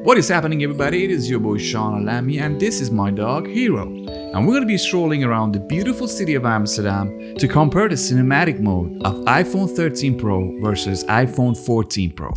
What is happening, everybody? It is your boy Sean Alami, and this is my dog Hero. And we're going to be strolling around the beautiful city of Amsterdam to compare the cinematic mode of iPhone 13 Pro versus iPhone 14 Pro.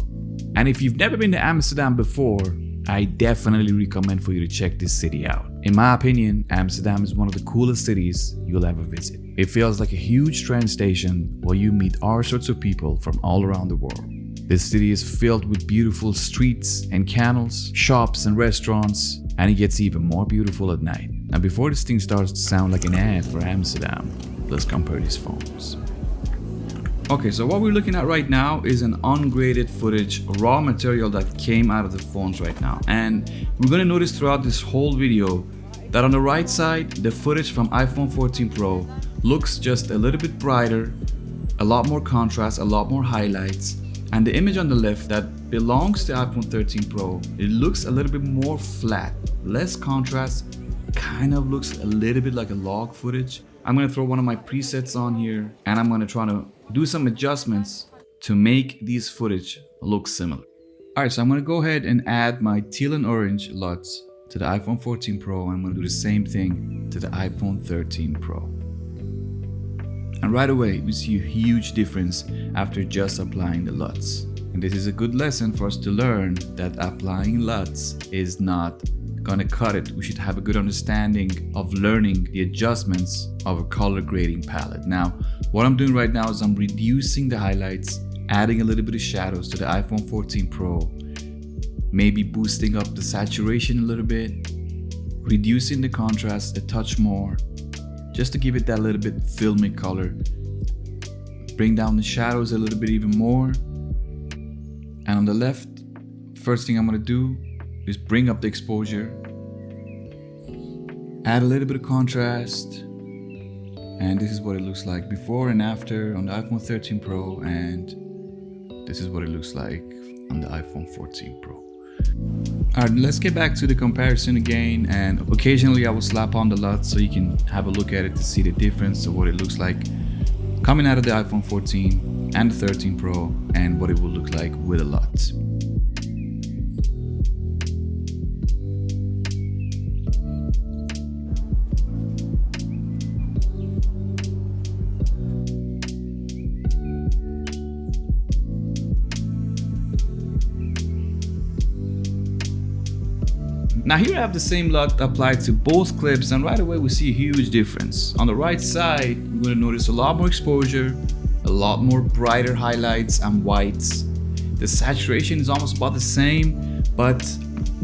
And if you've never been to Amsterdam before, I definitely recommend for you to check this city out. In my opinion, Amsterdam is one of the coolest cities you'll ever visit. It feels like a huge train station where you meet all sorts of people from all around the world. This city is filled with beautiful streets and canals, shops and restaurants, and it gets even more beautiful at night. Now before this thing starts to sound like an ad for Amsterdam, let's compare these phones. Okay, so what we're looking at right now is an ungraded footage, raw material that came out of the phones right now. And we're gonna notice throughout this whole video that on the right side, the footage from iPhone 14 Pro looks just a little bit brighter, a lot more contrast, a lot more highlights. And the image on the left that belongs to iPhone 13 Pro, it looks a little bit more flat, less contrast, kind of looks a little bit like a log footage. I'm gonna throw one of my presets on here and I'm gonna try to do some adjustments to make these footage look similar. Alright, so I'm gonna go ahead and add my teal and orange LUTs to the iPhone 14 Pro, and I'm gonna do the same thing to the iPhone 13 Pro. And right away, we see a huge difference after just applying the LUTs. And this is a good lesson for us to learn that applying LUTs is not gonna cut it. We should have a good understanding of learning the adjustments of a color grading palette. Now, what I'm doing right now is I'm reducing the highlights, adding a little bit of shadows to the iPhone 14 Pro, maybe boosting up the saturation a little bit, reducing the contrast a touch more, just to give it that little bit filmic color. Bring down the shadows a little bit even more. And on the left, first thing I'm gonna do is bring up the exposure, add a little bit of contrast, and this is what it looks like before and after on the iPhone 13 Pro, and this is what it looks like on the iPhone 14 Pro. Alright, let's get back to the comparison again, and occasionally I will slap on the LUT so you can have a look at it to see the difference of what it looks like coming out of the iPhone 14 and the 13 Pro, and what it will look like with a LUT. Now here I have the same LUT applied to both clips, and right away we see a huge difference. On the right side, you're going to notice a lot more exposure, a lot more brighter highlights and whites. The saturation is almost about the same, but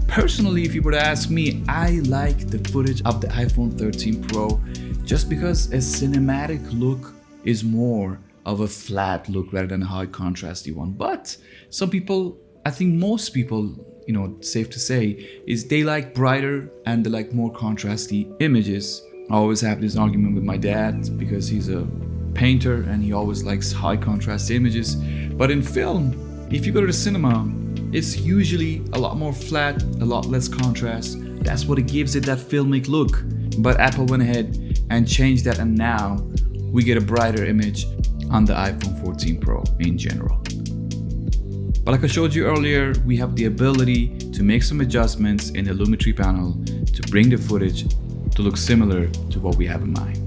personally, if you were to ask me, I like the footage of the iPhone 13 Pro just because a cinematic look is more of a flat look rather than a high contrasty one. But some people, I think most people, safe to say, is they like brighter and they like more contrasty images. I always have this argument with my dad because he's a painter and he always likes high contrast images. But in film, if you go to the cinema, it's usually a lot more flat, a lot less contrast. That's what it gives it that filmic look. But Apple went ahead and changed that, and now we get a brighter image on the iPhone 14 Pro in general. But like I showed you earlier, we have the ability to make some adjustments in the Lumetri panel to bring the footage to look similar to what we have in mind.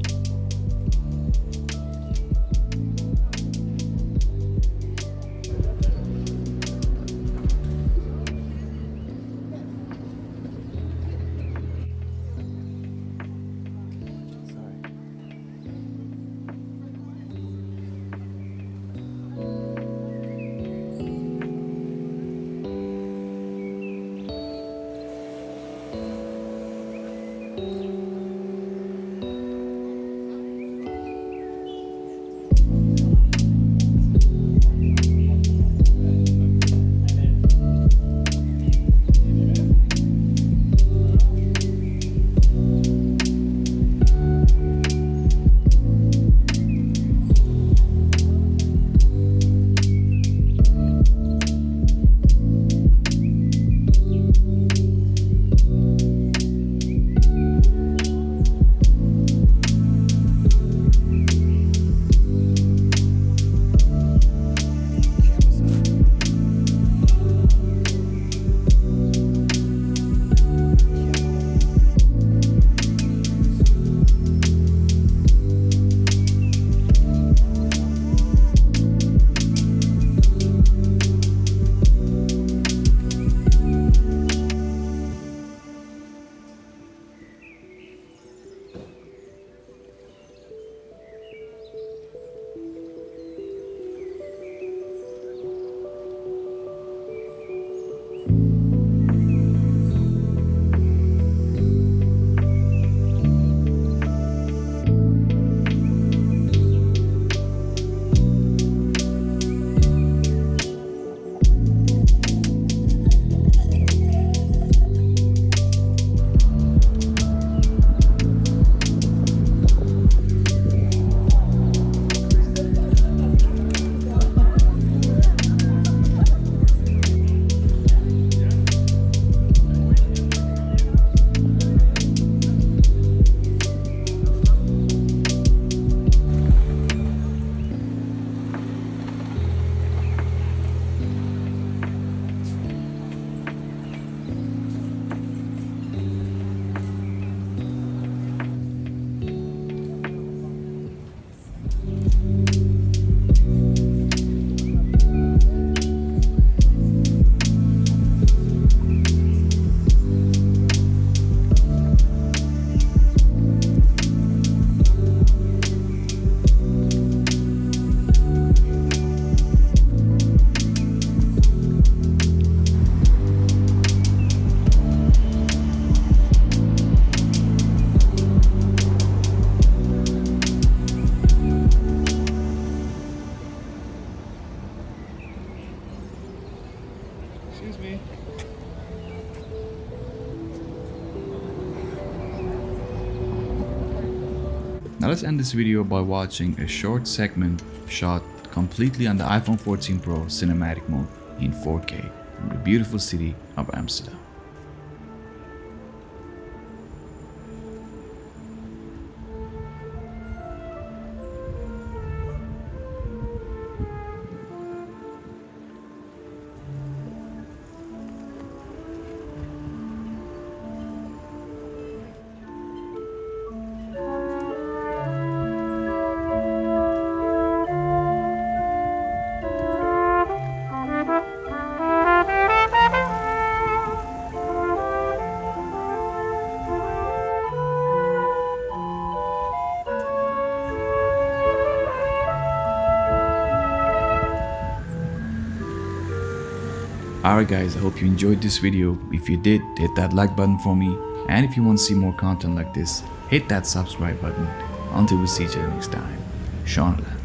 Now let's end this video by watching a short segment shot completely on the iPhone 14 Pro cinematic mode in 4K from the beautiful city of Amsterdam. Alright guys, I hope you enjoyed this video. If you did, hit that like button for me. And if you want to see more content like this, hit that subscribe button. Until we see each other next time. Sean Alami.